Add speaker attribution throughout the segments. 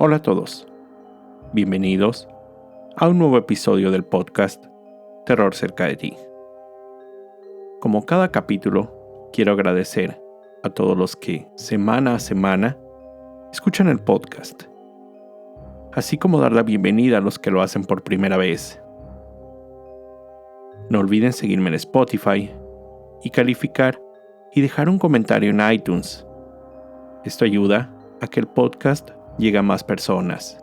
Speaker 1: Hola a todos, bienvenidos a un nuevo episodio del podcast Terror cerca de ti. Como cada capítulo, quiero agradecer a todos los que semana a semana escuchan el podcast, así como dar la bienvenida a los que lo hacen por primera vez. No olviden seguirme en Spotify y calificar y dejar un comentario en iTunes. Esto ayuda a que el podcast llegue a más personas.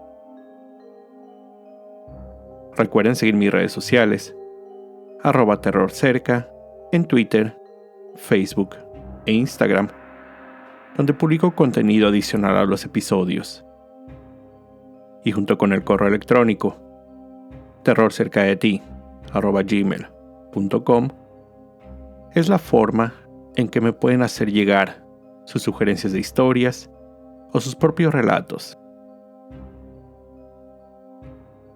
Speaker 1: Recuerden seguir mis redes sociales, @terrorcerca, en Twitter, Facebook e Instagram, donde publico contenido adicional a los episodios. Y junto con el correo electrónico, terrorcercadeti@gmail.com, es la forma en que me pueden hacer llegar sus sugerencias de historias o sus propios relatos.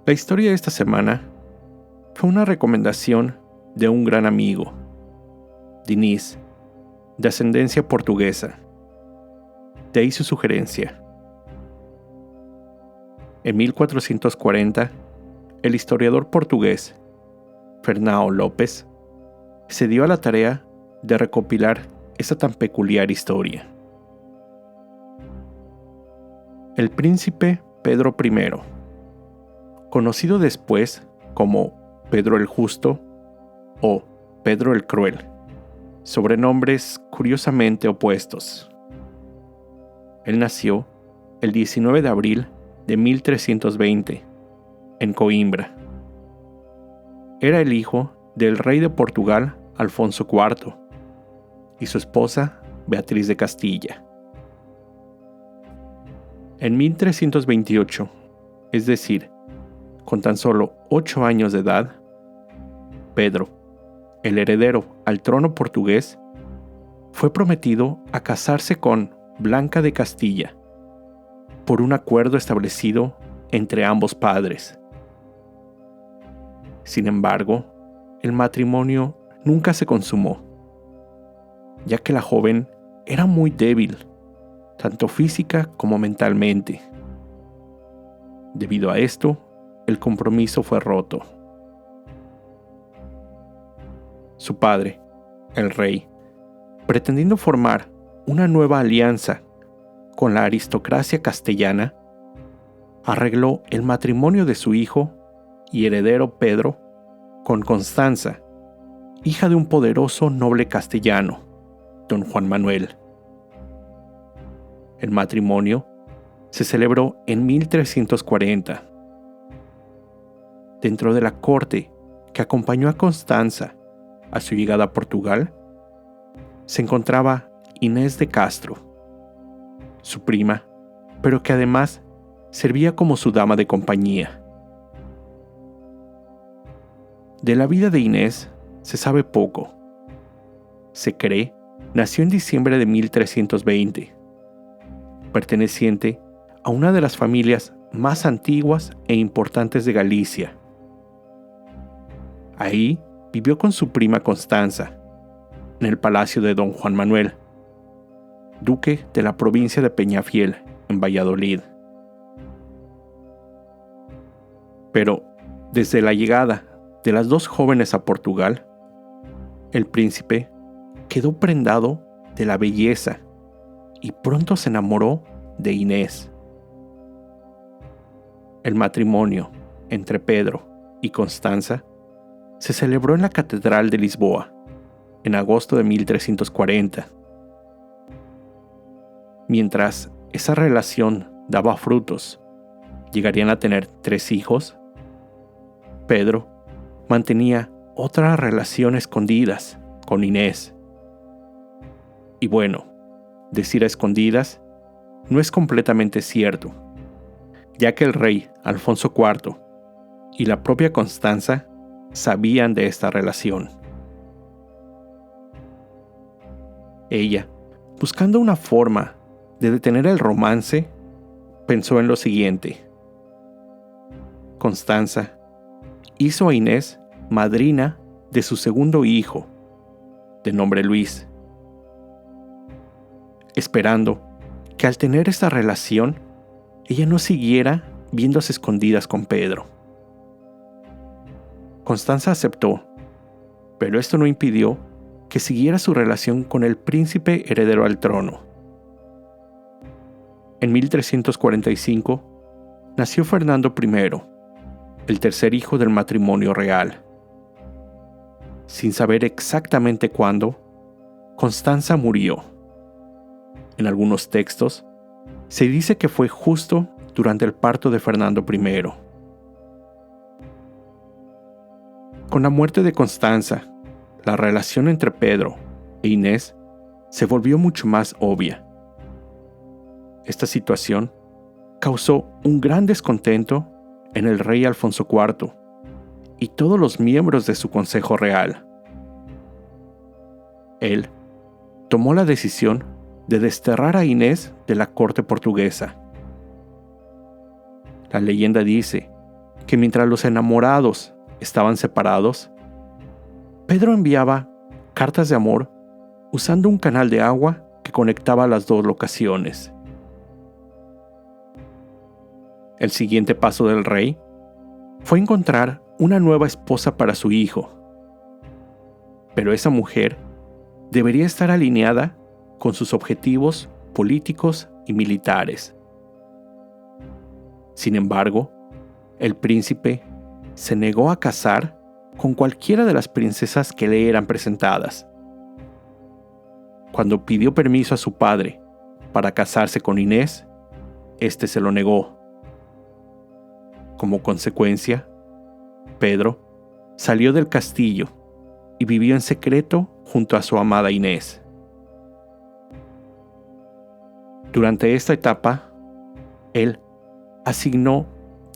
Speaker 1: La historia de esta semana fue una recomendación de un gran amigo, Diniz, de ascendencia portuguesa. De ahí su sugerencia. En 1440, el historiador portugués Fernão Lopes se dio a la tarea de recopilar esta tan peculiar historia. El príncipe Pedro I, conocido después como Pedro el Justo o Pedro el Cruel, sobrenombres curiosamente opuestos. Él nació el 19 de abril de 1320 en Coimbra. Era el hijo del rey de Portugal Alfonso IV y su esposa Beatriz de Castilla. En 1328, es decir, con tan solo 8 años de edad, Pedro, el heredero al trono portugués, fue prometido a casarse con Blanca de Castilla, por un acuerdo establecido entre ambos padres. Sin embargo, el matrimonio nunca se consumó, ya que la joven era muy débil, tanto física como mentalmente. Debido a esto, el compromiso fue roto. Su padre, el rey, pretendiendo formar una nueva alianza con la aristocracia castellana, arregló el matrimonio de su hijo y heredero Pedro con Constanza, hija de un poderoso noble castellano, don Juan Manuel. El matrimonio se celebró en 1340. Dentro de la corte que acompañó a Constanza a su llegada a Portugal, se encontraba Inés de Castro, su prima, pero que además servía como su dama de compañía. De la vida de Inés se sabe poco. Se cree nació en diciembre de 1320, perteneciente a una de las familias más antiguas e importantes de Galicia. Ahí vivió con su prima Constanza, en el palacio de don Juan Manuel, duque de la provincia de Peñafiel, en Valladolid. Pero, desde la llegada de las dos jóvenes a Portugal, el príncipe quedó prendado de la belleza y pronto se enamoró de Inés. El matrimonio entre Pedro y Constanza se celebró en la Catedral de Lisboa en agosto de 1340. Mientras esa relación daba frutos, llegarían a tener 3 hijos, Pedro mantenía otras relaciones escondidas con Inés. Y bueno, decir a escondidas no es completamente cierto, ya que el rey Alfonso IV y la propia Constanza sabían de esta relación. Ella, buscando una forma de detener el romance, pensó en lo siguiente. Constanza hizo a Inés madrina de su segundo hijo, de nombre Luis, esperando que al tener esta relación ella no siguiera viéndose escondidas con Pedro. Constanza aceptó, pero esto no impidió que siguiera su relación con el príncipe heredero al trono. En 1345 nació Fernando I, el tercer hijo del matrimonio real. Sin saber exactamente cuándo, Constanza murió. En algunos textos, se dice que fue justo durante el parto de Fernando I. Con la muerte de Constanza, la relación entre Pedro e Inés se volvió mucho más obvia. Esta situación causó un gran descontento en el rey Alfonso IV y todos los miembros de su consejo real. Él tomó la decisión de desterrar a Inés de la corte portuguesa. La leyenda dice que mientras los enamorados estaban separados, Pedro enviaba cartas de amor usando un canal de agua que conectaba las dos locaciones. El siguiente paso del rey fue encontrar una nueva esposa para su hijo. Pero esa mujer debería estar alineada con sus objetivos políticos y militares. Sin embargo, el príncipe se negó a casar con cualquiera de las princesas que le eran presentadas. Cuando pidió permiso a su padre para casarse con Inés, éste se lo negó. Como consecuencia, Pedro salió del castillo y vivió en secreto junto a su amada Inés. Durante esta etapa, él asignó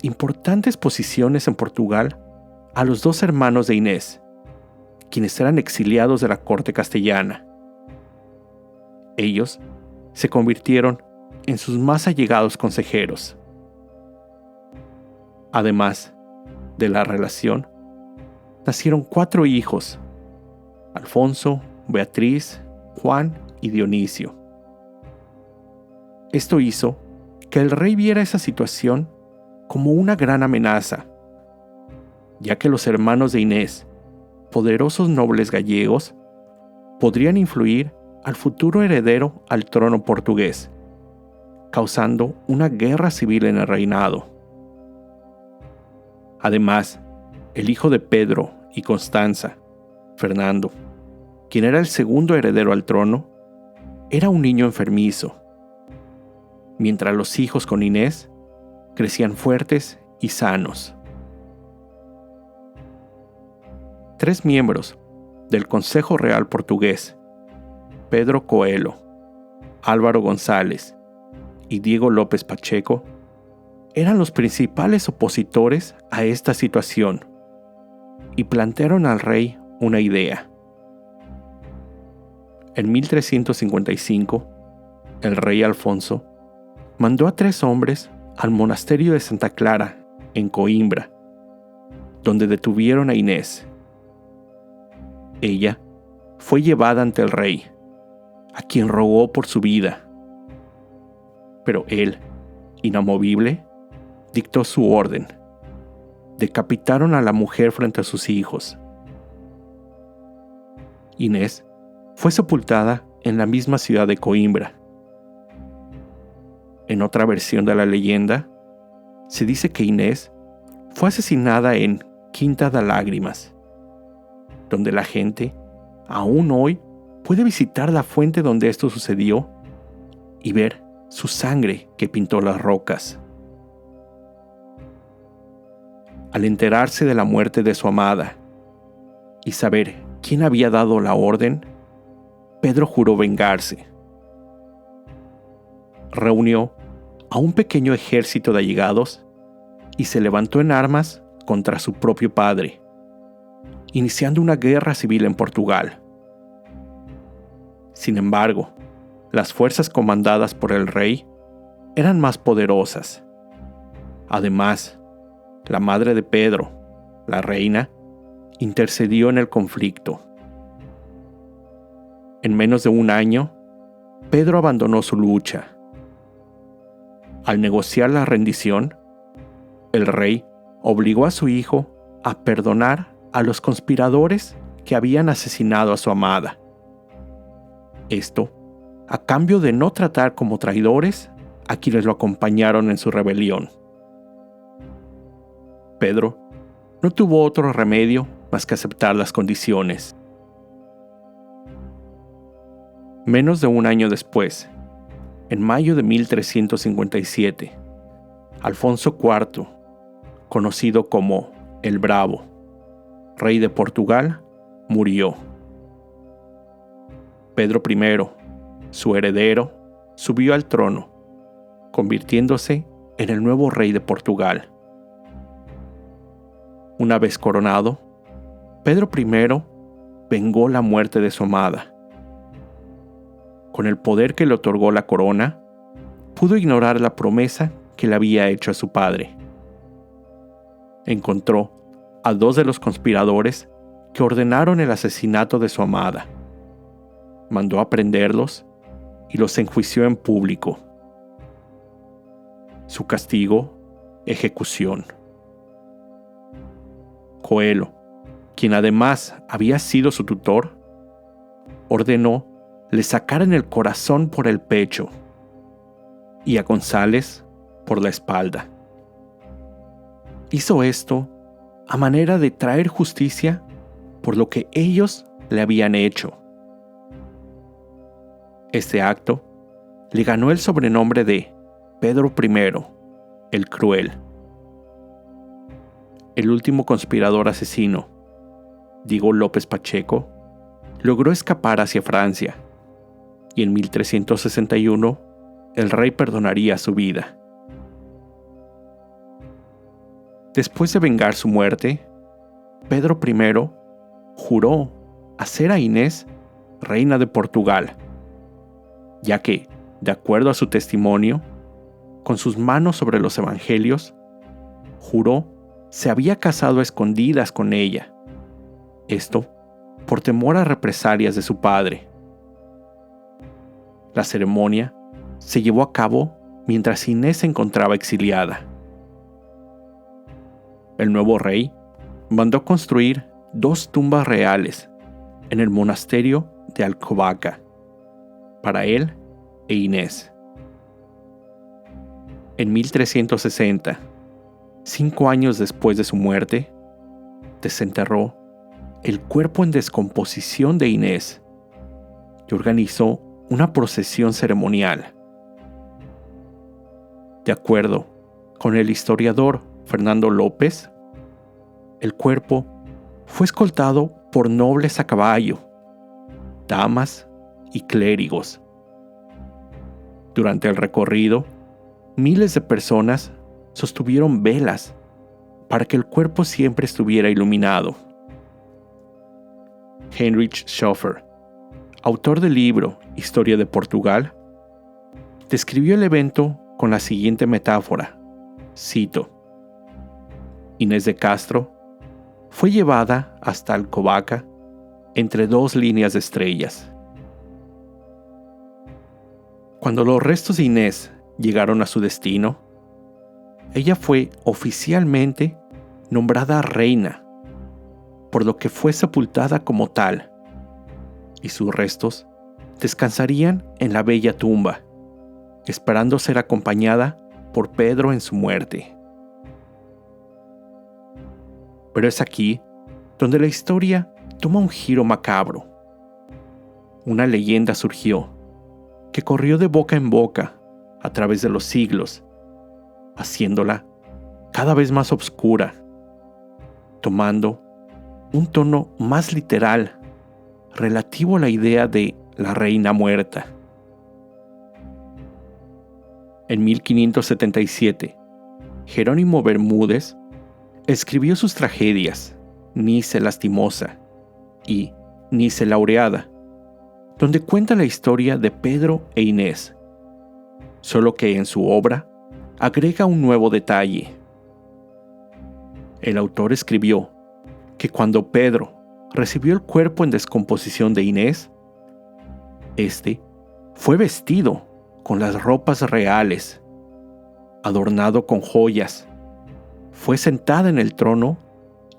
Speaker 1: importantes posiciones en Portugal a los dos hermanos de Inés, quienes eran exiliados de la corte castellana. Ellos se convirtieron en sus más allegados consejeros. Además de la relación, nacieron 4 hijos: Alfonso, Beatriz, Juan y Dionisio. Esto hizo que el rey viera esa situación como una gran amenaza, ya que los hermanos de Inés, poderosos nobles gallegos, podrían influir al futuro heredero al trono portugués, causando una guerra civil en el reinado. Además, el hijo de Pedro y Constanza, Fernando, quien era el segundo heredero al trono, era un niño enfermizo, mientras los hijos con Inés crecían fuertes y sanos. 3 miembros del Consejo Real Portugués, Pedro Coelho, Álvaro González y Diego López Pacheco, eran los principales opositores a esta situación y plantearon al rey una idea. En 1355, el rey Alfonso mandó a 3 hombres al monasterio de Santa Clara, en Coimbra, donde detuvieron a Inés. Ella fue llevada ante el rey, a quien rogó por su vida. Pero él, inamovible, dictó su orden. Decapitaron a la mujer frente a sus hijos. Inés fue sepultada en la misma ciudad de Coimbra. En otra versión de la leyenda, se dice que Inés fue asesinada en Quinta da Lágrimas, donde la gente, aún hoy, puede visitar la fuente donde esto sucedió y ver su sangre que pintó las rocas. Al enterarse de la muerte de su amada y saber quién había dado la orden, Pedro juró vengarse. Reunió a un pequeño ejército de allegados y se levantó en armas contra su propio padre, iniciando una guerra civil en Portugal. Sin embargo, las fuerzas comandadas por el rey eran más poderosas. Además, la madre de Pedro, la reina, intercedió en el conflicto. En menos de un año, Pedro abandonó su lucha. Al negociar la rendición, el rey obligó a su hijo a perdonar a los conspiradores que habían asesinado a su amada. Esto a cambio de no tratar como traidores a quienes lo acompañaron en su rebelión. Pedro no tuvo otro remedio más que aceptar las condiciones. Menos de un año después, en mayo de 1357, Alfonso IV, conocido como el Bravo, rey de Portugal, murió. Pedro I, su heredero, subió al trono, convirtiéndose en el nuevo rey de Portugal. Una vez coronado, Pedro I vengó la muerte de su amada. Con el poder que le otorgó la corona, pudo ignorar la promesa que le había hecho a su padre. Encontró a 2 de los conspiradores que ordenaron el asesinato de su amada. Mandó a prenderlos y los enjuició en público. Su castigo, ejecución. Coelho, quien además había sido su tutor, ordenó le sacaran el corazón por el pecho y a González por la espalda. Hizo esto a manera de traer justicia por lo que ellos le habían hecho. Este acto le ganó el sobrenombre de Pedro I, el Cruel. El último conspirador asesino, Diego López Pacheco, logró escapar hacia Francia, y en 1361 el rey perdonaría su vida. Después de vengar su muerte, Pedro I juró hacer a Inés reina de Portugal, ya que, de acuerdo a su testimonio, con sus manos sobre los evangelios, juró se había casado a escondidas con ella. Esto por temor a represalias de su padre. La ceremonia se llevó a cabo mientras Inés se encontraba exiliada. El nuevo rey mandó construir 2 tumbas reales en el monasterio de Alcobaça para él e Inés. En 1360, 5 años después de su muerte, desenterró el cuerpo en descomposición de Inés y organizó una procesión ceremonial. De acuerdo con el historiador Fernando López, el cuerpo fue escoltado por nobles a caballo, damas y clérigos. Durante el recorrido, miles de personas sostuvieron velas para que el cuerpo siempre estuviera iluminado. Heinrich Schöffer, autor del libro Historia de Portugal, describió el evento con la siguiente metáfora, cito: Inés de Castro fue llevada hasta Alcobaça entre 2 líneas de estrellas. Cuando los restos de Inés llegaron a su destino, ella fue oficialmente nombrada reina, por lo que fue sepultada como tal, y sus restos descansarían en la bella tumba, esperando ser acompañada por Pedro en su muerte. Pero es aquí donde la historia toma un giro macabro. Una leyenda surgió, que corrió de boca en boca a través de los siglos, haciéndola cada vez más oscura, tomando un tono más literal relativo a la idea de la reina muerta. En 1577, Jerónimo Bermúdez escribió sus tragedias Nice Lastimosa y Nice Laureada, donde cuenta la historia de Pedro e Inés, solo que en su obra agrega un nuevo detalle. El autor escribió que cuando Pedro recibió el cuerpo en descomposición de Inés, este fue vestido con las ropas reales adornado con joyas, fue sentada en el trono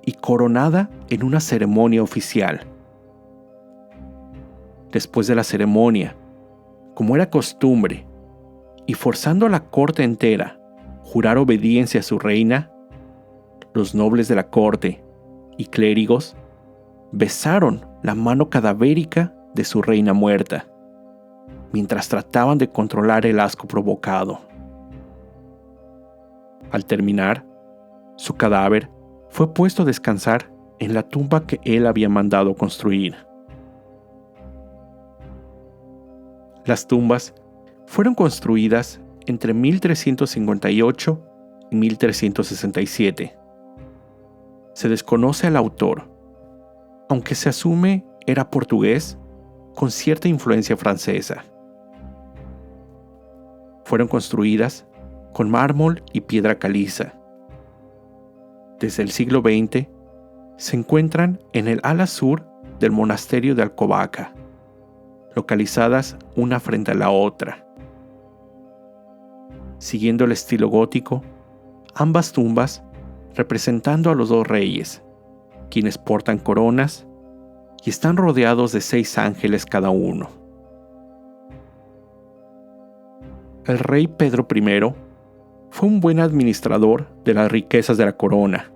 Speaker 1: y coronada en una ceremonia oficial. Después de la ceremonia, como era costumbre, y forzando a la corte entera jurar obediencia a su reina, los nobles de la corte y clérigos besaron la mano cadavérica de su reina muerta, mientras trataban de controlar el asco provocado. Al terminar, su cadáver fue puesto a descansar en la tumba que él había mandado construir. Las tumbas fueron construidas entre 1358 y 1367. Se desconoce al autor, aunque se asume era portugués con cierta influencia francesa. Fueron construidas con mármol y piedra caliza. Desde el siglo XX se encuentran en el ala sur del monasterio de Alcobaça, localizadas una frente a la otra. Siguiendo el estilo gótico, ambas tumbas representando a los dos reyes, quienes portan coronas y están rodeados de 6 ángeles cada uno. El rey Pedro I fue un buen administrador de las riquezas de la corona.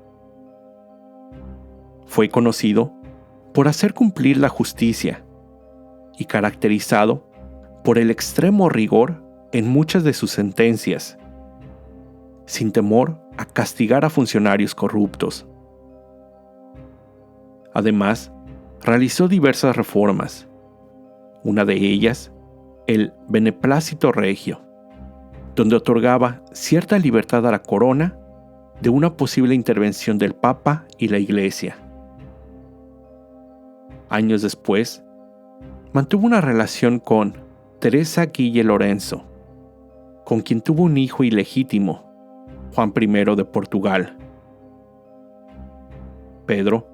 Speaker 1: Fue conocido por hacer cumplir la justicia y caracterizado por el extremo rigor en muchas de sus sentencias, sin temor a castigar a funcionarios corruptos. Además, realizó diversas reformas, una de ellas, el Beneplácito Regio, donde otorgaba cierta libertad a la corona de una posible intervención del Papa y la Iglesia. Años después, mantuvo una relación con Teresa Guille Lorenzo, con quien tuvo un hijo ilegítimo, Juan I de Portugal. Pedro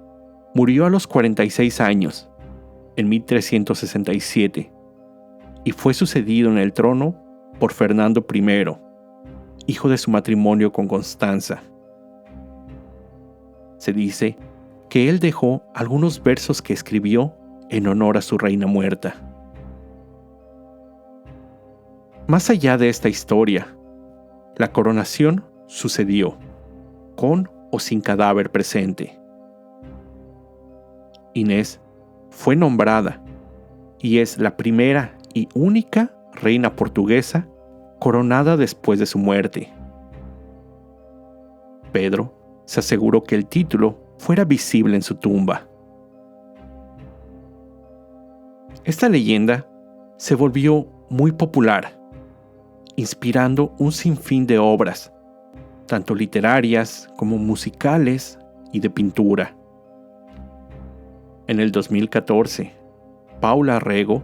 Speaker 1: murió a los 46 años, en 1367, y fue sucedido en el trono por Fernando I, hijo de su matrimonio con Constanza. Se dice que él dejó algunos versos que escribió en honor a su reina muerta. Más allá de esta historia, la coronación sucedió, con o sin cadáver presente. Inés fue nombrada y es la primera y única reina portuguesa coronada después de su muerte. Pedro se aseguró que el título fuera visible en su tumba. Esta leyenda se volvió muy popular, inspirando un sinfín de obras, tanto literarias como musicales y de pintura. En el 2014, Paula Rego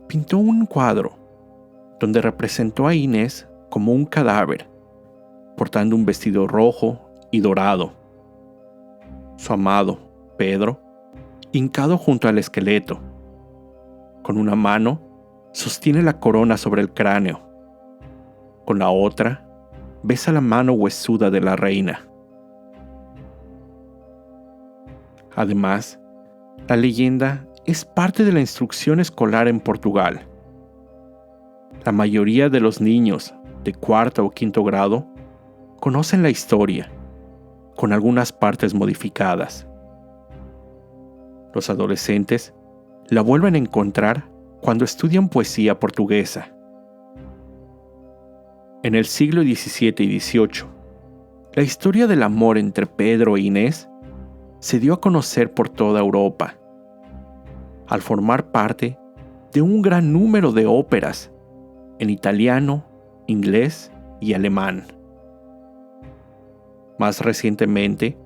Speaker 1: pintó un cuadro donde representó a Inés como un cadáver, portando un vestido rojo y dorado. Su amado, Pedro, hincado junto al esqueleto. Con una mano, sostiene la corona sobre el cráneo. Con la otra, besa la mano huesuda de la reina. Además, la leyenda es parte de la instrucción escolar en Portugal. La mayoría de los niños de 4º o 5º grado conocen la historia, con algunas partes modificadas. Los adolescentes la vuelven a encontrar cuando estudian poesía portuguesa. En el siglo XVII y XVIII, la historia del amor entre Pedro e Inés se dio a conocer por toda Europa, al formar parte de un gran número de óperas en italiano, inglés y alemán. Más recientemente,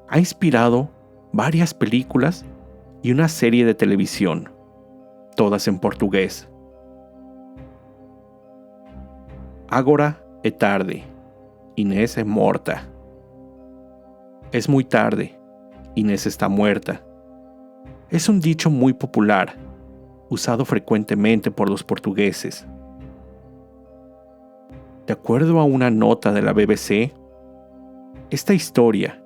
Speaker 1: ha inspirado varias películas y una serie de televisión, todas en portugués. Agora é tarde, Inés é morta. Es muy tarde, Inés está muerta. Es un dicho muy popular, usado frecuentemente por los portugueses. De acuerdo a una nota de la BBC, esta historia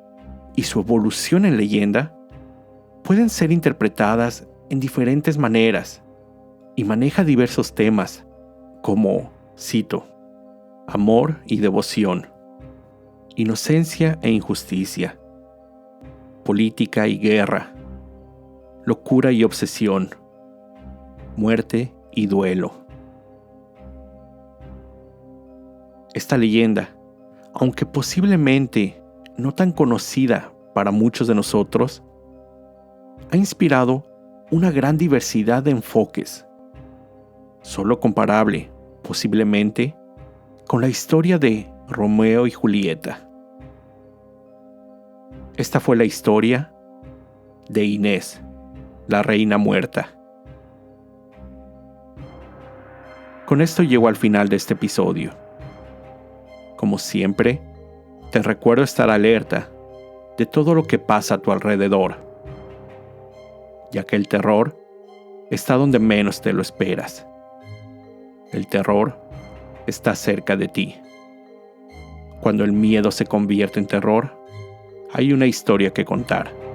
Speaker 1: y su evolución en leyenda pueden ser interpretadas en diferentes maneras y maneja diversos temas como, cito, amor y devoción, inocencia e injusticia, política y guerra, locura y obsesión, muerte y duelo. Esta leyenda, aunque posiblemente no tan conocida para muchos de nosotros, ha inspirado una gran diversidad de enfoques, solo comparable, posiblemente, con la historia de Romeo y Julieta. Esta fue la historia de Inés, la reina muerta. Con esto llego al final de este episodio. Como siempre, te recuerdo estar alerta de todo lo que pasa a tu alrededor, ya que el terror está donde menos te lo esperas. El terror está cerca de ti. Cuando el miedo se convierte en terror, hay una historia que contar.